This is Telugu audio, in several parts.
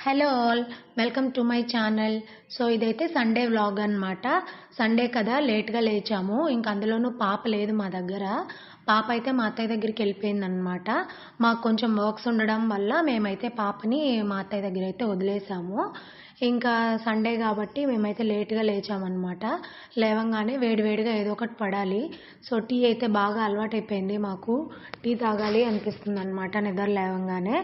Hello all, welcome to my channel. So ఇదైతే సండే వ్లాగ్ అనమాట. సండే కదా లేట్గా లేచాము. ఇంకా అందులోనూ పాప లేదు మా దగ్గర. పాప అయితే మా అత్తయ్య దగ్గరికి వెళ్ళిపోయిందనమాట. మాకు కొంచెం వర్క్స్ ఉండడం వల్ల మేమైతే పాపని మా అత్తయ్య దగ్గర అయితే వదిలేసాము. ఇంకా సండే కాబట్టి మేమైతే లేట్గా లేచామన్నమాట. లేవంగానే వేడివేడిగా ఏదో ఒకటి పడాలి. సో టీ అయితే బాగా అలవాటైపోయింది మాకు. టీ తాగాలి అనిపిస్తుంది అనమాట నిద్ర లేవంగానే.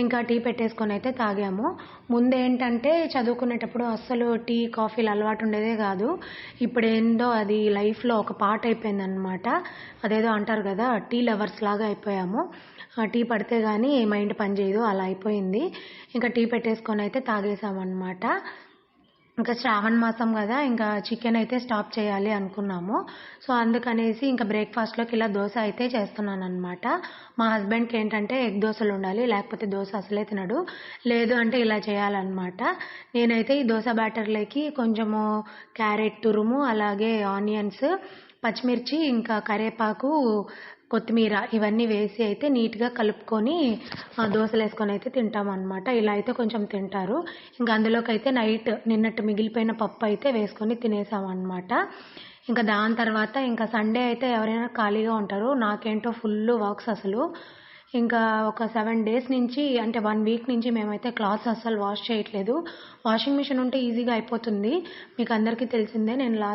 ఇంకా టీ పెట్టేసుకొని అయితే తాగాము. ముందేంటంటే చదువుకునేటప్పుడు అస్సలు టీ కాఫీలు అలవాటు ఉండేదే కాదు. ఇప్పుడు ఏందో అది లైఫ్లో ఒక పార్ట్ అయిపోయింది అనమాట. అదేదో అంటారు కదా, టీ లవర్స్ లాగా అయిపోయాము. టీ పడితే కానీ మైండ్ పని చేయదు, అలా అయిపోయింది. ఇంకా టీ పెట్టేసుకొని అయితే తాగేసామన్నమాట. ఇంకా శ్రావణ మాసం కదా, ఇంకా చికెన్ అయితే స్టాప్ చేయాలి అనుకున్నాము. సో అందుకనేసి ఇంకా బ్రేక్ఫాస్ట్లోకి ఇలా దోశ అయితే చేస్తున్నాను అనమాట. మా హస్బెండ్కి ఏంటంటే ఎగ్ దోశలు ఉండాలి, లేకపోతే దోశ అసలే తినడు. లేదు అంటే ఇలా చేయాలన్నమాట. నేనైతే ఈ దోశ బ్యాటర్లోకి కొంచెము క్యారెట్ తురుము, అలాగే ఆనియన్స్, పచ్చిమిర్చి, ఇంకా కరివేపాకు, కొత్తిమీర ఇవన్నీ వేసి అయితే నీట్గా కలుపుకొని దోశలు వేసుకొని అయితే తింటామన్నమాట. ఇలా అయితే కొంచెం తింటారు. ఇంకా అందులోకి అయితే నైట్ నిన్నట్టు మిగిలిపోయిన పప్పు అయితే వేసుకొని తినేసామన్నమాట. ఇంకా దాని తర్వాత ఇంకా సండే అయితే ఎవరైనా ఖాళీగా ఉంటారు. నాకేంటో ఫుల్ వర్క్స్ అసలు. ఇంకా ఒక 7 days నుంచి, అంటే 1 week నుంచి మేమైతే క్లాత్స్ అస్సలు వాష్ చేయట్లేదు. వాషింగ్ మిషన్ ఉంటే ఈజీగా అయిపోతుంది. మీకు అందరికీ తెలిసిందే, నేను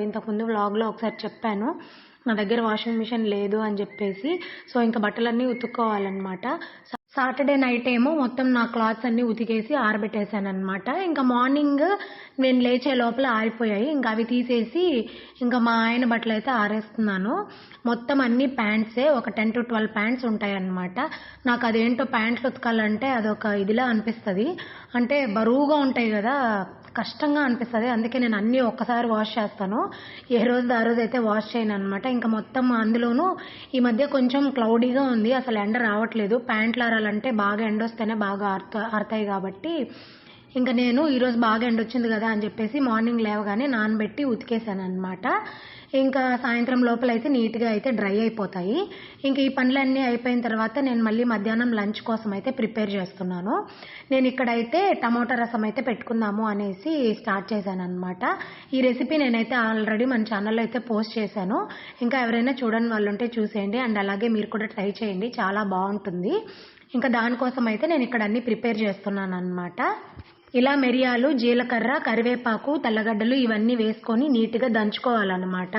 ఇంతకుముందు వ్లాగ్లో ఒకసారి చెప్పాను నా దగ్గర వాషింగ్ మిషన్ లేదు అని చెప్పేసి. సో ఇంకా బట్టలన్నీ ఉతుక్కోవాలన్నమాట. సాటర్డే నైట్ ఏమో మొత్తం నా క్లాత్స్ అన్నీ ఉతికేసి ఆరబెట్టేశాను అనమాట. ఇంకా మార్నింగ్ నేను లేచే లోపల ఆరిపోయాయి. ఇంకా అవి తీసేసి ఇంకా మా ఆయన బట్టలు అయితే ఆరేస్తున్నాను. మొత్తం అన్ని ప్యాంట్సే, ఒక 10 to 12 ప్యాంట్స్ ఉంటాయి అన్నమాట. నాకు అదేంటో ప్యాంట్లు ఉతకాలంటే అదొక ఇదిలా అనిపిస్తుంది. అంటే బరువుగా ఉంటాయి కదా, కష్టంగా అనిపిస్తుంది. అందుకే నేను అన్నీ ఒక్కసారి వాష్ చేస్తాను. ఏ రోజు ఆ రోజు అయితే వాష్ చేయను అనమాట. ఇంకా మొత్తం అందులోనూ ఈ మధ్య కొంచెం క్లౌడీగా ఉంది, అసలు ఎండ రావట్లేదు. ప్యాంట్లు ఆరాలంటే బాగా ఎండ వస్తేనే బాగా ఆరుతాయి కాబట్టి ఇంకా నేను ఈరోజు బాగా ఎండ వచ్చింది కదా అని చెప్పేసి మార్నింగ్ లేవగానే నానబెట్టి ఉతికేసాను అనమాట. ఇంకా సాయంత్రం లోపల అయితే నీట్గా అయితే డ్రై అయిపోతాయి. ఇంకా ఈ పనులన్నీ అయిపోయిన తర్వాత నేను మళ్ళీ మధ్యాహ్నం లంచ్ కోసం అయితే ప్రిపేర్ చేస్తున్నాను. నేను ఇక్కడైతే టమోటా రసం అయితే పెట్టుకుందాము అనేసి స్టార్ట్ చేశాను అనమాట. ఈ రెసిపీ నేనైతే ఆల్రెడీ మన ఛానల్లో అయితే పోస్ట్ చేశాను. ఇంకా ఎవరైనా చూడని వాళ్ళు ఉంటే చూసేయండి, అండ్ అలాగే మీరు కూడా ట్రై చేయండి, చాలా బాగుంటుంది. ఇంకా దానికోసం అయితే నేను ఇక్కడ అన్ని ప్రిపేర్ చేస్తున్నాను అనమాట. ఇలా మిరియాలు, జీలకర్ర, కరివేపాకు, తెల్లగడ్డలు ఇవన్నీ వేసుకొని నీట్గా దంచుకోవాలన్నమాట.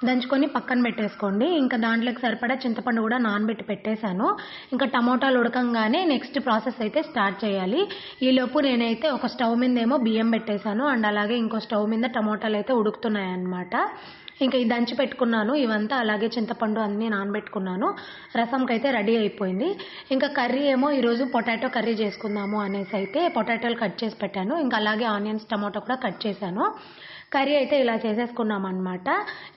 దంచుకొని పక్కన పెట్టేసుకోండి. ఇంకా దాంట్లోకి సరిపడా చింతపండు కూడా నానబెట్టి పెట్టేశాను. ఇంకా టమోటాలు ఉడకంగానే నెక్స్ట్ ప్రాసెస్ అయితే స్టార్ట్ చేయాలి. ఈలోపు నేనైతే ఒక స్టవ్ మీద ఏమో బియ్యం పెట్టేశాను, అండ్ అలాగే ఇంకో స్టవ్ మీద టమోటాలు అయితే ఉడుకుతున్నాయి అన్నమాట. ఇంకా ఇది దంచి పెట్టుకున్నాను ఇవంతా, అలాగే చింతపండు అన్నీ నానబెట్టుకున్నాను. రసంకి అయితే రెడీ అయిపోయింది. ఇంకా కర్రీ ఏమో ఈరోజు పొటాటో కర్రీ చేసుకుందాము అనేసి అయితే పొటాటోలు కట్ చేసి పెట్టాను. ఇంకా అలాగే ఆనియన్స్, టమాటో కూడా కట్ చేశాను. కర్రీ అయితే ఇలా చేసేసుకున్నాం అనమాట.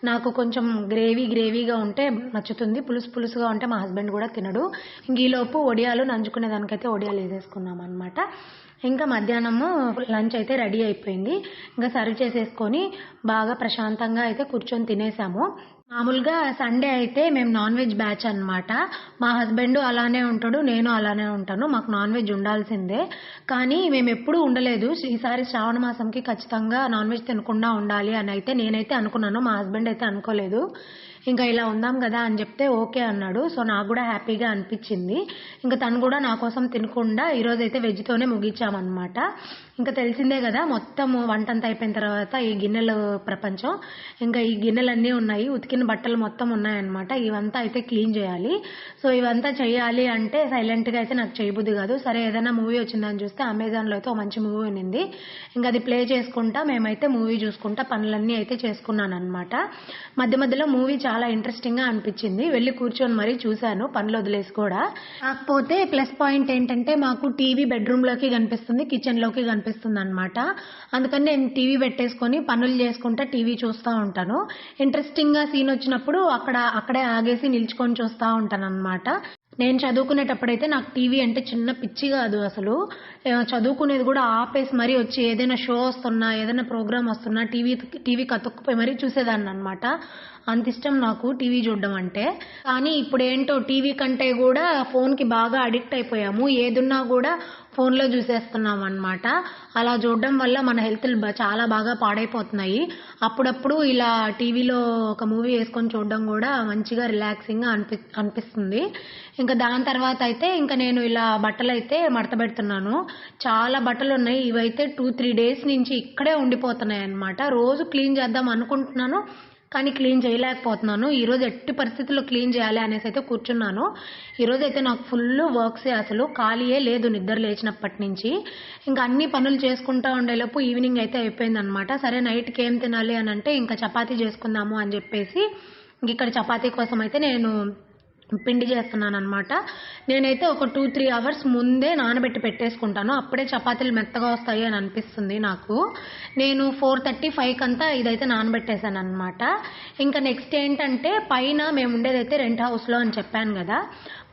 నాకు కొంచెం గ్రేవీగా ఉంటే నచ్చుతుంది, పులుసుగా ఉంటే మా హస్బెండ్ కూడా తినడు. ఇంక ఈలోపు వడియాలు నంచుకునే దానికైతే వడియాలు వేసేసుకున్నాం అనమాట. ఇంకా మధ్యాహ్నము లంచ్ అయితే రెడీ అయిపోయింది. ఇంకా సర్వ్ చేసేసుకొని బాగా ప్రశాంతంగా అయితే కూర్చొని తినేసాము. మామూలుగా సండే అయితే మేము నాన్ వెజ్ బ్యాచ్ అనమాట. మా హస్బెండ్ అలానే ఉంటాడు, నేను అలానే ఉంటాను. మాకు నాన్ వెజ్ ఉండాల్సిందే. కానీ మేము ఎప్పుడూ ఉండలేదు. ఈసారి శ్రావణ మాసంకి ఖచ్చితంగా నాన్ వెజ్ తినకుండా ఉండాలి అని అయితే నేనైతే అనుకున్నాను. మా హస్బెండ్ అయితే అనుకోలేదు. ఇంకా ఇలా ఉందాం కదా అని చెప్తే ఓకే అన్నాడు. సో నాకు కూడా హ్యాపీగా అనిపించింది. ఇంకా తను కూడా నా కోసం తినకుండా ఈరోజైతే వెజ్తోనే ముగించామన్నమాట. ఇంకా తెలిసిందే కదా, మొత్తం వంటంతా అయిపోయిన తర్వాత ఈ గిన్నెల ప్రపంచం. ఇంకా ఈ గిన్నెలన్నీ ఉన్నాయి, ఉతికిన బట్టలు మొత్తం ఉన్నాయన్నమాట. ఇవంతా అయితే క్లీన్ చేయాలి. సో ఇవంతా చేయాలి అంటే సైలెంట్గా అయితే నాకు చేయబుద్ధి కాదు. సరే ఏదైనా మూవీ వచ్చిందని చూస్తే అమెజాన్లో అయితే ఒక మంచి మూవీ ఉన్నింది. ఇంకా అది ప్లే చేసుకుంటా మేమైతే మూవీ చూసుకుంటా పనులన్నీ అయితే చేసుకున్నాను అనమాట. మధ్య మధ్యలో మూవీ చాలా ఇంట్రెస్టింగ్గా అనిపించింది, వెళ్ళి కూర్చొని మరీ చూశాను పనులు వదిలేసి కూడా. కాకపోతే ప్లస్ పాయింట్ ఏంటంటే మాకు టీవీ బెడ్రూమ్లోకి కనిపిస్తుంది, కిచెన్లోకి కనిపిస్తుంది అనమాట. అందుకని నేను టీవీ పెట్టేసుకొని పనులు చేసుకుంటా టీవీ చూస్తూ ఉంటాను. ఇంట్రెస్టింగ్గా సీన్ వచ్చినప్పుడు అక్కడే ఆగేసి నిల్చుకొని చూస్తూ ఉంటాను అనమాట. నేను చదువుకునేటప్పుడైతే నాకు టీవీ అంటే చిన్న పిచ్చి కాదు అసలు. చదువుకునేది కూడా ఆపేసి మరీ వచ్చి ఏదైనా షో వస్తున్నా, ఏదైనా ప్రోగ్రామ్ వస్తున్నా టీవీ కతుక్కుపోయి మరీ చూసేదాన్ని అనమాట. అంత ఇష్టం నాకు టీవీ చూడడం అంటే. కానీ ఇప్పుడు ఏంటో టీవీ కంటే కూడా ఫోన్కి బాగా అడిక్ట్ అయిపోయాము. ఏదున్నా కూడా ఫోన్లో చూసేస్తున్నాం అనమాట. అలా చూడడం వల్ల మన హెల్త్లు చాలా బాగా పాడైపోతున్నాయి. అప్పుడప్పుడు ఇలా టీవీలో ఒక మూవీ వేసుకొని చూడడం కూడా మంచిగా రిలాక్సింగ్గా అనిపిస్తుంది. ఇంకా దాని తర్వాత అయితే ఇంకా నేను ఇలా బట్టలు అయితే మడత పెడుతున్నాను. చాలా బట్టలు ఉన్నాయి. ఇవైతే 2-3 డేస్ నుంచి ఇక్కడే ఉండిపోతున్నాయి అనమాట. రోజు క్లీన్ చేద్దాం అనుకుంటున్నాను, కానీ క్లీన్ చేయలేకపోతున్నాను. ఈరోజు ఎట్టి పరిస్థితుల్లో క్లీన్ చేయాలి అనేసి అయితే కూర్చున్నాను. ఈరోజైతే నాకు ఫుల్ వర్క్సే, అసలు ఖాళీయే లేదు నిద్ర లేచినప్పటి నుంచి. ఇంకా అన్ని పనులు చేసుకుంటూ ఉండేలోపు ఈవినింగ్ అయితే అయిపోయిందనమాట. సరే నైట్కి ఏం తినాలి అని అంటే ఇంకా చపాతీ చేసుకుందాము అని చెప్పేసి ఇక్కడ చపాతీ కోసం అయితే నేను పిండి చేస్తున్నాను అనమాట. నేనైతే ఒక 2-3 అవర్స్ ముందే నానబెట్టి పెట్టేసుకుంటాను. అప్పుడే చపాతీలు మెత్తగా వస్తాయి అని అనిపిస్తుంది నాకు. నేను 4:30-5 కంతా ఇదైతే నానబెట్టేశాను అనమాట. ఇంకా నెక్స్ట్ ఏంటంటే పైన మేము ఉండేదైతే రెంట్ హౌస్లో అని చెప్పాను కదా,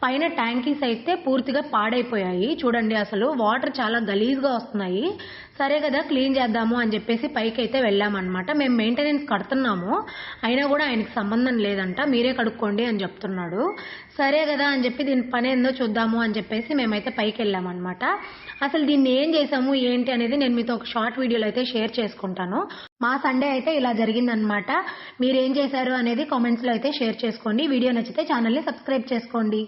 పైన ట్యాంకీస్ అయితే పూర్తిగా పాడైపోయాయి. చూడండి అసలు వాటర్ చాలా గలీజ్గా వస్తున్నాయి. సరే కదా క్లీన్ చేద్దాము అని చెప్పేసి పైకి అయితే వెళ్ళామన్నమాట. మేము మెయింటెనెన్స్ కడుతున్నాము, అయినా కూడా ఆయనకి సంబంధం లేదంట, మీరే కడుక్కోండి అని చెప్తున్నాడు. సరే కదా అని చెప్పి దీని పని ఏందో చూద్దాము అని చెప్పేసి మేమైతే పైకి వెళ్ళామన్నమాట. అసలు దీన్ని ఏం చేసాము ఏంటి అనేది నేను మీతో ఒక షార్ట్ వీడియోలో అయితే షేర్ చేసుకుంటాను. మా సండే అయితే ఇలా జరిగిందనమాట. మీరు ఏం చేశారు అనేది కామెంట్స్లో అయితే షేర్ చేసుకోండి. వీడియో నచ్చితే ఛానల్ని సబ్స్క్రైబ్ చేసుకోండి.